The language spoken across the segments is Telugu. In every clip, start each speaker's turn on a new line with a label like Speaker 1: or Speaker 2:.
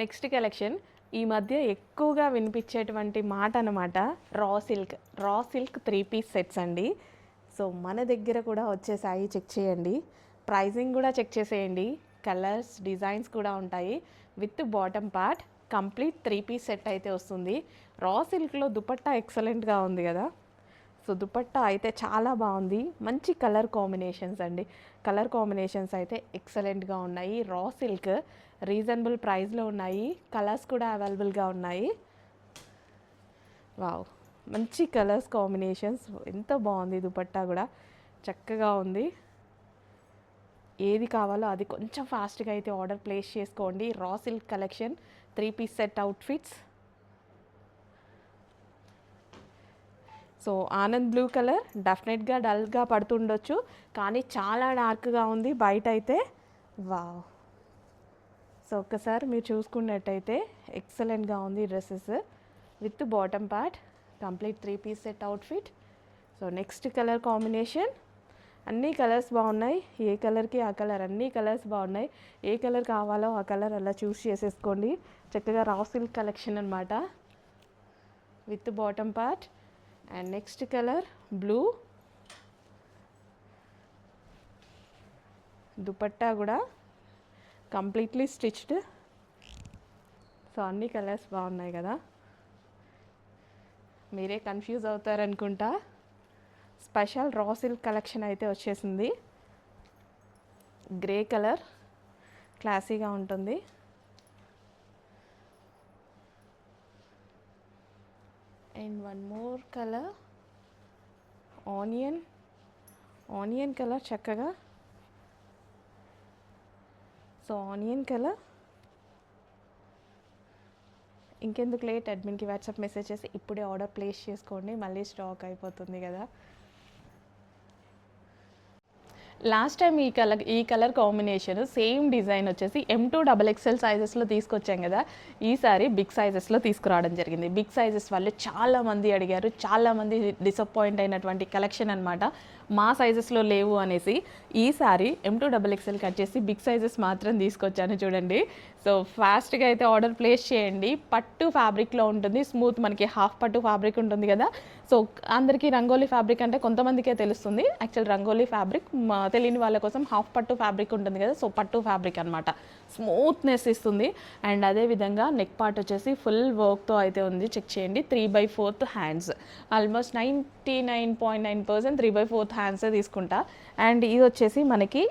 Speaker 1: నెక్స్ట్ కలెక్షన్ ఈ మధ్య ఎక్కువగా వినిపించేటువంటి మాట అనమాట, రా సిల్క్ 3 పీస్ సెట్స్ అండి. సో మన దగ్గర కూడా వచ్చేసాయి, చెక్ చేయండి. ప్రైజింగ్ కూడా చెక్ చేసేయండి. కలర్స్, డిజైన్స్ కూడా ఉంటాయి. With bottom part complete 3 piece set అయితే వస్తుంది. రా సిల్క్లో దుపట్టా ఎక్సలెంట్గా ఉంది కదా. సో దుపట్టా అయితే చాలా బాగుంది. మంచి కలర్ కాంబినేషన్స్ అండి. కలర్ కాంబినేషన్స్ అయితే ఎక్సలెంట్గా ఉన్నాయి. రా సిల్క్ రీజనబుల్ ప్రైస్లో ఉన్నాయి. కలర్స్ కూడా అవైలబుల్గా ఉన్నాయి. వావ్, మంచి కలర్స్ కాంబినేషన్స్. ఎంత బాగుంది దుపట్టా కూడా, చక్కగా ఉంది. ఏది కావాలో అది కొంచెం ఫాస్ట్గా అయితే ఆర్డర్ ప్లేస్ చేసుకోండి. Raw silk collection 3 piece set outfits. So Anand blue colour డెఫినెట్గా డల్గా పడుతుండొచ్చు, కానీ చాలా డార్క్గా ఉంది బయట అయితే. వావ్, సో ఒక్కసారి మీరు చూసుకున్నట్టయితే ఎక్సలెంట్గా ఉంది dresses with bottom part complete 3 piece set outfit. So next colour combination, అన్ని కలర్స్ బాగున్నాయి. ఏ కలర్కి ఆ కలర్, అన్ని కలర్స్ బాగున్నాయి. ఏ కలర్ కావాలో ఆ కలర్ అలా చూస్ చేసేసుకోండి. చక్కగా రా సిల్క్ కలెక్షన్ అనమాట with bottom part. And next colour blue, dupatta కూడా కంప్లీట్లీ స్టిచ్డ్. సో అన్ని కలర్స్ బాగున్నాయి కదా. మీరే కన్ఫ్యూజ్ అవుతారనుకుంటా. స్పెషల్ రా సిల్క్ కలెక్షన్ అయితే వచ్చేసింది. గ్రే కలర్ క్లాసీగా ఉంటుంది. And one more colour onion colour చక్కగా. సో ఆనియన్ కలర్ ఇంకెందుకు లేట్, అడ్మిన్కి వాట్సాప్ మెసేజ్ చేసి ఇప్పుడే ఆర్డర్ ప్లేస్ చేసుకోండి, మళ్ళీ స్టాక్ అయిపోతుంది కదా. లాస్ట్ టైం ఈ కలర్ కాంబినేషన్ సేమ్ డిజైన్ వచ్చేసి M2 XXL సైజెస్లో తీసుకొచ్చాం కదా. ఈసారి బిగ్ సైజెస్లో తీసుకురావడం జరిగింది. బిగ్ సైజెస్ వాళ్ళు చాలామంది అడిగారు, చాలామంది డిసప్పాయింట్ అయినటువంటి కలెక్షన్ అనమాట. మా సైజెస్లో లేవు అనేసి ఈసారి M2 XXL కట్ చేసి బిగ్ సైజెస్ మాత్రం తీసుకొచ్చాను చూడండి. సో ఫాస్ట్గా అయితే ఆర్డర్ ప్లేస్ చేయండి. పట్టు ఫ్యాబ్రిక్లో ఉంటుంది, స్మూత్, మనకి హాఫ్ పట్టు ఫ్యాబ్రిక్ ఉంటుంది కదా. సో అందరికీ రంగోలీ ఫ్యాబ్రిక్ అంటే కొంతమందికే తెలుస్తుంది. యాక్చువల్ రంగోలీ ఫ్యాబ్రిక్ తెలియని వాళ్ళ కోసం హాఫ్ పట్టు ఫ్యాబ్రిక్ ఉంటుంది కదా. సో పట్టు ఫ్యాబ్రిక్ అనమాట, స్మూత్నెస్ ఇస్తుంది. అండ్ అదేవిధంగా నెక్ పార్ట్ వచ్చేసి ఫుల్ వర్క్తో అయితే ఉంది. చెక్ చేయండి. 3/4 హ్యాండ్స్, ఆల్మోస్ట్ 99.9% 3/4 హ్యాండ్సే తీసుకుంటా. అండ్ ఇది వచ్చేసి మనకి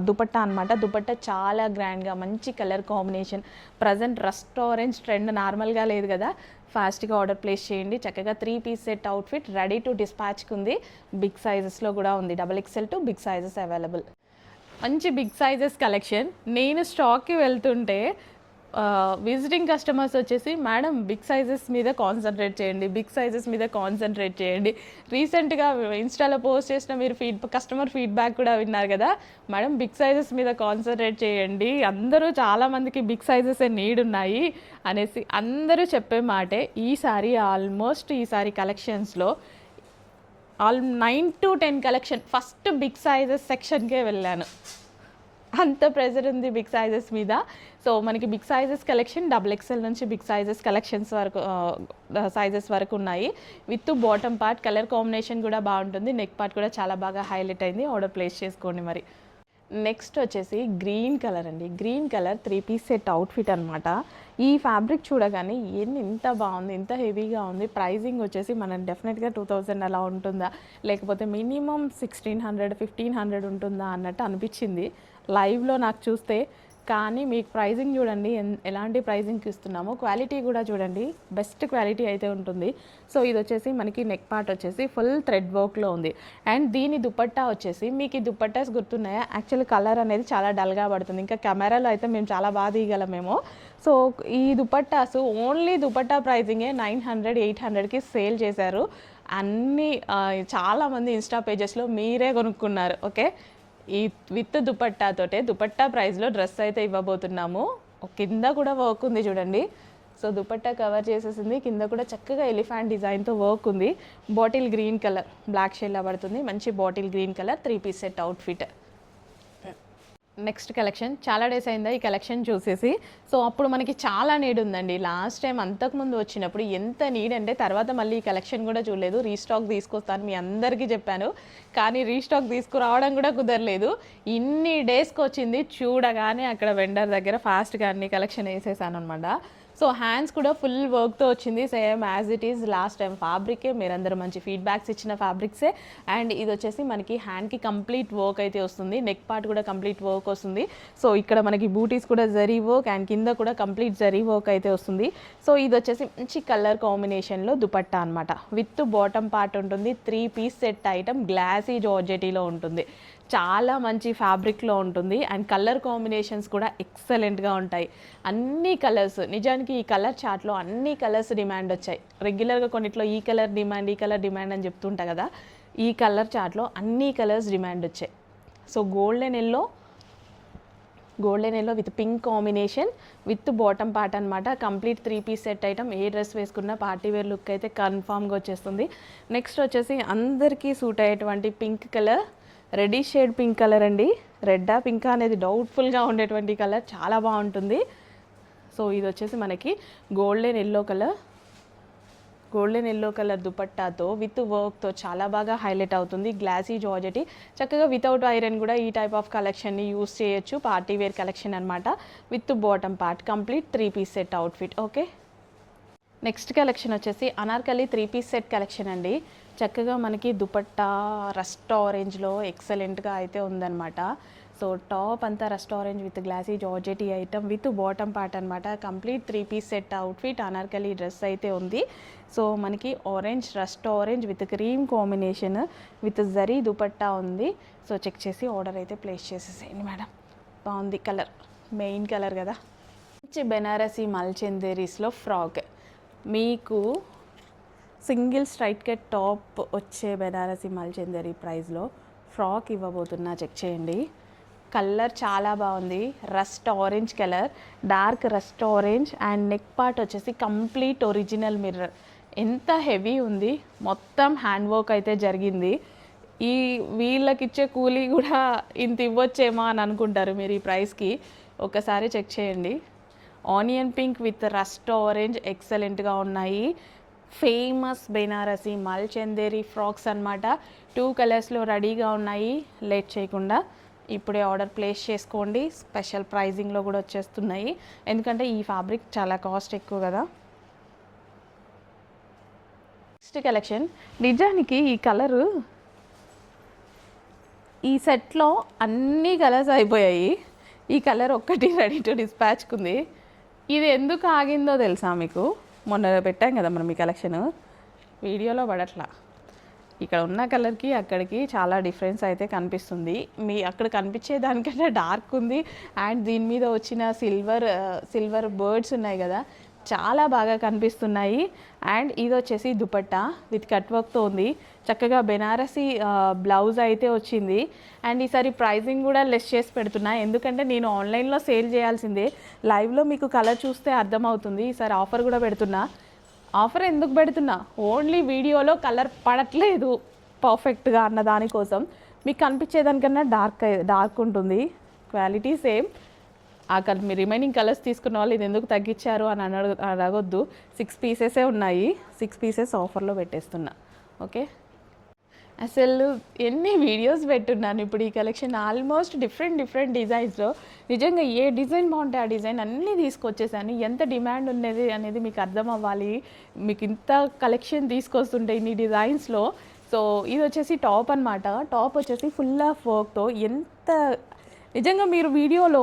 Speaker 1: దుపట్టా అనమాట. దుపట్టా చాలా గ్రాండ్గా మంచి colour combination. Present rust orange trend నార్మల్గా లేదు కదా. ఫాస్ట్గా ఆర్డర్ ప్లేస్ చేయండి. చక్కగా 3 piece set outfit ready to డిస్పాచ్కి ఉంది. బిగ్ సైజెస్లో కూడా ఉంది. XXL to big sizes available. మంచి బిగ్ సైజెస్ కలెక్షన్. నేను స్టాక్కి వెళ్తుంటే విజిటింగ్ కస్టమర్స్ వచ్చేసి, మేడం బిగ్ సైజెస్ మీద కాన్సన్ట్రేట్ చేయండి, బిగ్ సైజెస్ మీద కాన్సన్ట్రేట్ చేయండి. రీసెంట్గా ఇన్స్టాలో పోస్ట్ చేసిన మీరు కస్టమర్ ఫీడ్బ్యాక్ కూడా విన్నారు కదా. మేడం బిగ్ సైజెస్ మీద కాన్సన్ట్రేట్ చేయండి, అందరూ చాలామందికి బిగ్ సైజెస్ నీడ్ ఉన్నాయి అనేసి అందరూ చెప్పే మాటే. ఈసారి కలెక్షన్స్లో 9 to 10 collection first big sizes సెక్షన్కే వెళ్ళాను. అంత ప్రెజర్ ఉంది బిగ్ సైజెస్ మీద. సో మనకి బిగ్ సైజెస్ కలెక్షన్ XXL నుంచి బిగ్ సైజెస్ కలెక్షన్స్ వరకు సైజెస్ వరకు ఉన్నాయి. With bottom part colour combination కూడా బాగుంటుంది. నెక్ పార్ట్ కూడా చాలా బాగా హైలైట్ అయింది. ఆర్డర్ ప్లేస్ చేసుకోండి మరి. నెక్స్ట్ వచ్చేసి గ్రీన్ కలర్ అండి. Green colour 3 piece set outfit అనమాట. ఈ ఫ్యాబ్రిక్ చూడగానే ఇంత బాగుంది, ఇంత హెవీగా ఉంది. ప్రైజింగ్ వచ్చేసి మనం డెఫినెట్గా 2000 అలా ఉంటుందా, లేకపోతే మినిమం 1600 1500 ఉంటుందా అన్నట్టు అనిపించింది లైవ్లో నాకు చూస్తే. కానీ మీకు ప్రైజింగ్ చూడండి ఎలాంటి ప్రైజింగ్కి ఇస్తున్నామో. క్వాలిటీ కూడా చూడండి, బెస్ట్ క్వాలిటీ అయితే ఉంటుంది. సో ఇది వచ్చేసి మనకి నెక్ పార్ట్ వచ్చేసి ఫుల్ థ్రెడ్ వర్క్లో ఉంది. అండ్ దీని దుపట్టా వచ్చేసి మీకు ఈ దుపట్టాస్ గుర్తున్నాయా? యాక్చువల్ కలర్ అనేది చాలా డల్గా పడుతుంది, ఇంకా కెమెరాలో అయితే మేము చాలా బాగా తీయగలమేమో. సో ఈ దుపట్టాస్ ఓన్లీ దుపట్టా ప్రైజింగే 900 800కి సేల్ చేశారు. చాలామంది ఇన్స్టా పేజెస్లో మీరే కొనుక్కున్నారు. ఓకే, ఈ విత్ దుపట్టాతోటే దుపట్టా ప్రైస్లో డ్రెస్ అయితే ఇవ్వబోతున్నాము. కింద కూడా వర్క్ ఉంది చూడండి. సో దుపట్టా కవర్ చేసేసింది, కింద కూడా చక్కగా ఎలిఫెంట్ డిజైన్తో వర్క్ ఉంది. బాటిల్ గ్రీన్ కలర్ బ్లాక్ షేడ్లా పడుతుంది. మంచి bottle green colour 3 piece set outfit. Next collection చాలా డేస్ అయిందా ఈ కలెక్షన్ చూసేసి. సో అప్పుడు మనకి చాలా నీడ్ ఉందండి. లాస్ట్ టైం అంతకుముందు వచ్చినప్పుడు ఎంత నీడ్ అంటే తర్వాత మళ్ళీ ఈ కలెక్షన్ కూడా చూడలేదు. రీస్టాక్ తీసుకొస్తాను మీ అందరికీ చెప్పాను, కానీ రీస్టాక్ తీసుకురావడం కూడా కుదరలేదు. ఇన్ని డేస్కి వచ్చింది, చూడగానే అక్కడ వెండర్ దగ్గర ఫాస్ట్గా అన్ని కలెక్షన్ వేసేసాను అనమాట. సో హ్యాండ్స్ కూడా ఫుల్ వర్క్తో వచ్చింది, same as it is last time ఫ్యాబ్రికే. మీరందరూ మంచి ఫీడ్బ్యాక్స్ ఇచ్చిన ఫ్యాబ్రిక్సే. అండ్ ఇది వచ్చేసి మనకి హ్యాండ్కి కంప్లీట్ వర్క్ అయితే వస్తుంది, నెక్ పార్ట్ కూడా కంప్లీట్ వర్క్ వస్తుంది. సో ఇక్కడ మనకి బూటీస్ కూడా జరీ వర్క్ అండ్ కింద కూడా కంప్లీట్ జరీ వర్క్ అయితే వస్తుంది. సో ఇది వచ్చేసి మంచి కలర్ కాంబినేషన్లో దుపట్టా అనమాట. విత్ బాటమ్ పార్ట్ ఉంటుంది. 3 పీస్ సెట్ ఐటమ్ గ్లాసీ జార్జెటీలో ఉంటుంది. చాలా మంచి ఫ్యాబ్రిక్లో ఉంటుంది అండ్ కలర్ కాంబినేషన్స్ కూడా ఎక్సలెంట్గా ఉంటాయి. అన్ని కలర్స్, నిజానికి ఈ కలర్ చార్ట్లో అన్ని కలర్స్ డిమాండ్ వచ్చాయి. రెగ్యులర్గా కొన్నిట్లో ఈ కలర్ డిమాండ్ అని చెప్తుంటా కదా, ఈ కలర్ చార్ట్లో అన్ని కలర్స్ డిమాండ్ వచ్చాయి. So golden yellow with pink combination with bottom part అనమాట. Complete 3 piece set item. ఏ డ్రెస్ వేసుకున్న పార్టీ వేర్ లుక్ అయితే కన్ఫామ్గా వచ్చేస్తుంది. నెక్స్ట్ వచ్చేసి అందరికీ సూట్ అయ్యేటువంటి pink colour, ready shade pink colour అండి. రెడ్డా పింకా అనేది డౌట్ఫుల్గా ఉండేటువంటి కలర్, చాలా బాగుంటుంది. సో ఇది వచ్చేసి మనకి గోల్డెన్ ఎల్లో కలర్ దుపట్టాతో విత్ వర్క్తో చాలా బాగా హైలైట్ అవుతుంది. గ్లాసీ జార్జెటీ, చక్కగా వితౌట్ ఐరన్ కూడా ఈ టైప్ ఆఫ్ కలెక్షన్ని యూస్ చేయొచ్చు. పార్టీ వేర్ కలెక్షన్ అనమాట. With bottom part complete 3 piece set outfit. Okay, next collection వచ్చేసి అనార్కలి 3 పీస్ సెట్ కలెక్షన్ అండి. చక్కగా మనకి దుపట్టా రస్ట్ ఆరెంజ్లో ఎక్సలెంట్గా అయితే ఉందన్నమాట. సో టాప్ అంతా rust orange with glossy georgette item with bottom part అనమాట. Complete 3 piece set outfit Anarkali dress అయితే ఉంది. సో మనకి orange, rust orange with cream combination with zari dupatta ఉంది. సో చెక్ చేసి ఆర్డర్ అయితే ప్లేస్ చేసేసేయండి మేడం. బాగుంది కలర్, మెయిన్ కలర్ కదా. మంచి బెనారసీ మల్చెందేరీస్లో ఫ్రాక్, మీకు సింగిల్ స్ట్రైట్ కట్ టాప్ వచ్చే బెనారసీ మల్చెందరీ ప్రైస్లో ఫ్రాక్ ఇవ్వబోతున్నా. చెక్ చేయండి, కలర్ చాలా బాగుంది. Rust orange colour, dark rust orange and neck part వచ్చేసి కంప్లీట్ ఒరిజినల్ మిర్రర్. ఎంత హెవీ ఉంది, మొత్తం హ్యాండ్ వర్క్ అయితే జరిగింది. ఈ వీళ్ళకి ఇచ్చే కూలీ కూడా ఇంత ఇవ్వచ్చేమో అని అనుకుంటారు మీరు ఈ ప్రైస్కి. ఒకసారి చెక్ చేయండి. Onion pink with rust orange ఎక్సలెంట్గా ఉన్నాయి. ఫేమస్ బెనారసీ మల్చెందేరీ ఫ్రాక్స్ అనమాట. 2 కలర్స్లో రెడీగా ఉన్నాయి. లేట్ చేయకుండా ఇప్పుడే ఆర్డర్ ప్లేస్ చేసుకోండి. స్పెషల్ ప్రైజింగ్లో కూడా వచ్చేస్తున్నాయి, ఎందుకంటే ఈ ఫ్యాబ్రిక్ చాలా కాస్ట్ ఎక్కువ కదా. నెక్స్ట్ కలెక్షన్, నిజానికి ఈ కలరు ఈ సెట్లో అన్ని కలర్స్ అయిపోయాయి. ఈ కలర్ ఒక్కటి రెడీ టు డిస్పాచ్కుంది. ఇది ఎందుకు ఆగిందో తెలుసా మీకు? మొన్న పెట్టాం కదా మనం ఈ కలెక్షన్, వీడియోలో పడట్లా. ఇక్కడ ఉన్న కలర్కి అక్కడికి చాలా డిఫరెన్స్ అయితే కనిపిస్తుంది. అక్కడ కనిపించే దానికంటే డార్క్ ఉంది. అండ్ దీని మీద వచ్చిన సిల్వర్ బర్డ్స్ ఉన్నాయి కదా, చాలా బాగా కనిపిస్తున్నాయి. అండ్ ఇది వచ్చేసి దుపట్టా విత్ కట్ వర్క్తో ఉంది. చక్కగా బెనారసీ బ్లౌజ్ అయితే వచ్చింది. అండ్ ఈసారి ప్రైజింగ్ కూడా లెస్ చేసి పెడుతున్నా, ఎందుకంటే నేను ఆన్లైన్లో సేల్ చేయాల్సిందే. లైవ్లో మీకు కలర్ చూస్తే అర్థమవుతుంది. ఈసారి ఆఫర్ కూడా పెడుతున్నా. ఆఫర్ ఎందుకు పెడుతున్నా, ఓన్లీ వీడియోలో కలర్ పడట్లేదు పర్ఫెక్ట్గా అన్న దానికోసం. మీకు కనిపించేదానికన్నా డార్క్ ఉంటుంది, క్వాలిటీ సేమ్. ఆ కలర్ మీ రిమైనింగ్ కలర్స్ తీసుకున్న వాళ్ళు ఇది ఎందుకు తగ్గించారు అని అడగొద్దు. 6 పీసెసే ఉన్నాయి, 6 పీసెస్ ఆఫర్లో పెట్టేస్తున్నా. ఓకే, అసలు ఎన్ని వీడియోస్ పెట్టున్నాను ఇప్పుడు ఈ కలెక్షన్. Almost different డిజైన్స్లో. నిజంగా ఏ డిజైన్ బాగుంటే ఆ డిజైన్ అన్నీ తీసుకొచ్చేసాను. ఎంత డిమాండ్ ఉన్నది అనేది మీకు అర్థం అవ్వాలి. మీకు ఇంత కలెక్షన్ తీసుకొస్తుంటే ఇన్ని డిజైన్స్లో. సో ఇది వచ్చేసి టాప్ అనమాట. టాప్ వచ్చేసి ఫుల్ ఆఫ్ వర్క్తో, ఎంత నిజంగా మీరు వీడియోలో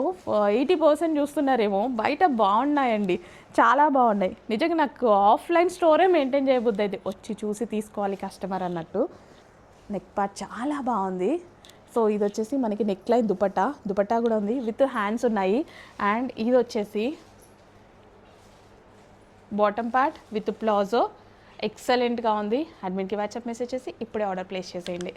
Speaker 1: 80% చూస్తున్నారేమో, బయట బాగున్నాయండి, చాలా బాగున్నాయి. నిజంగా నాకు ఆఫ్లైన్ స్టోరే మెయింటైన్ చేయబుద్ది అయితే, వచ్చి చూసి తీసుకోవాలి కస్టమర్ అన్నట్టు. నెక్ పార్ట్ చాలా బాగుంది. సో ఇది వచ్చేసి మనకి నెక్ లైన్ దుపట్టా కూడా ఉంది, విత్ హ్యాండ్స్ ఉన్నాయి. అండ్ ఇది వచ్చేసి బాటమ్ పార్ట్ విత్ ప్లాజో, ఎక్సలెంట్గా ఉంది. అడ్మిన్కి వాట్సాప్ మెసేజ్ చేసి ఇప్పుడే ఆర్డర్ ప్లేస్ చేసేయండి.